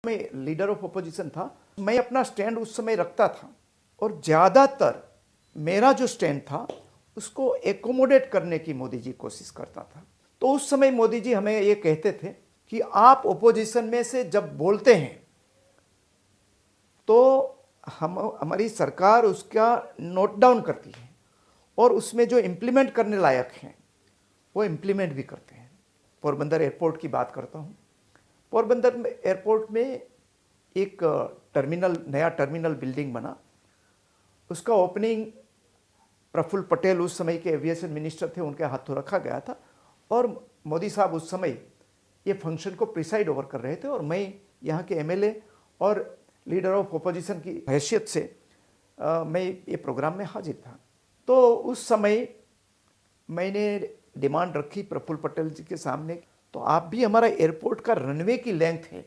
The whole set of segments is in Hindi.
मैं लीडर ऑफ अपोजिशन था। मैं अपना स्टैंड उस समय रखता था और ज़्यादातर मेरा जो स्टैंड था उसको एकोमोडेट करने की मोदी जी कोशिश करता था। तो उस समय मोदी जी हमें ये कहते थे कि आप अपोजिशन में से जब बोलते हैं तो हमारी सरकार उसका नोट डाउन करती है और उसमें जो इम्प्लीमेंट करने लायक हैं वो इम्प्लीमेंट भी करते हैं। पोरबंदर एयरपोर्ट की बात करता हूँ। पोरबंदर एयरपोर्ट में एक नया टर्मिनल बिल्डिंग बना। उसका ओपनिंग प्रफुल्ल पटेल उस समय के एविएशन मिनिस्टर थे, उनके हाथों रखा गया था और मोदी साहब उस समय ये फंक्शन को प्रिसाइड ओवर कर रहे थे और मैं यहाँ के एमएलए और लीडर ऑफ अपोजिशन की हैसियत से मैं ये प्रोग्राम में हाजिर था। तो उस समय मैंने डिमांड रखी प्रफुल्ल पटेल जी के सामने, तो आप भी हमारा एयरपोर्ट का रनवे की लेंथ है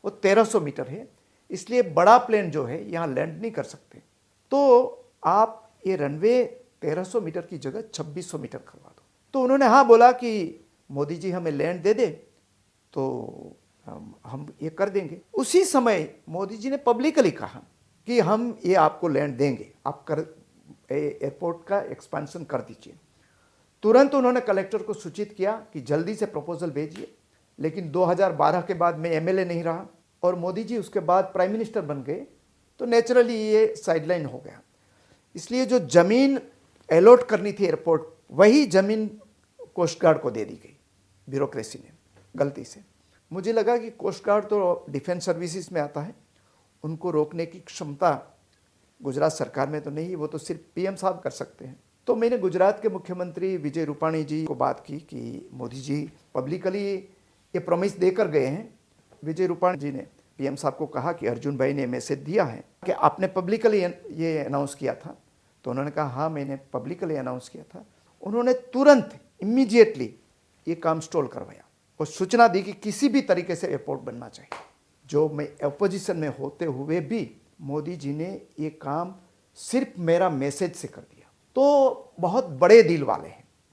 वो 1300 मीटर है, इसलिए बड़ा प्लेन जो है यहाँ लैंड नहीं कर सकते, तो आप ये रनवे 1300 मीटर की जगह 2600 मीटर करवा दो। तो उन्होंने हाँ बोला कि मोदी जी हमें लैंड दे दे तो हम ये कर देंगे। उसी समय मोदी जी ने पब्लिकली कहा कि हम ये आपको लैंड देंगे, आप एयरपोर्ट का एक्सपेंशन कर दीजिए। तुरंत उन्होंने कलेक्टर को सूचित किया कि जल्दी से प्रपोजल भेजिए। लेकिन 2012 के बाद मैं एमएलए नहीं रहा और मोदी जी उसके बाद प्राइम मिनिस्टर बन गए, तो नेचुरली ये साइडलाइन हो गया। इसलिए जो ज़मीन अलॉट करनी थी एयरपोर्ट, वही ज़मीन कोस्ट गार्ड को दे दी गई ब्यूरोक्रेसी ने गलती से। मुझे लगा कि कोस्ट गार्ड तो डिफेंस सर्विसेज में आता है, उनको रोकने की क्षमता गुजरात सरकार में तो नहीं, वो तो सिर्फ पीएम साहब कर सकते हैं। तो मैंने गुजरात के मुख्यमंत्री विजय रूपाणी जी को बात की कि मोदी जी पब्लिकली ये प्रॉमिस देकर गए हैं। विजय रूपाणी जी ने पीएम साहब को कहा कि अर्जुन भाई ने मैसेज दिया है कि आपने पब्लिकली ये अनाउंस किया था। तो उन्होंने कहा हाँ मैंने पब्लिकली अनाउंस किया था। उन्होंने तुरंत इमीडिएटली ये काम स्टॉल करवाया और सूचना दी कि किसी भी तरीके से एयरपोर्ट बनना चाहिए। जो मैं अपोजिशन में होते हुए भी मोदी जी ने ये काम सिर्फ मेरा मैसेज से कर दिया। तो बहुत बड़े दिल वाले हैं।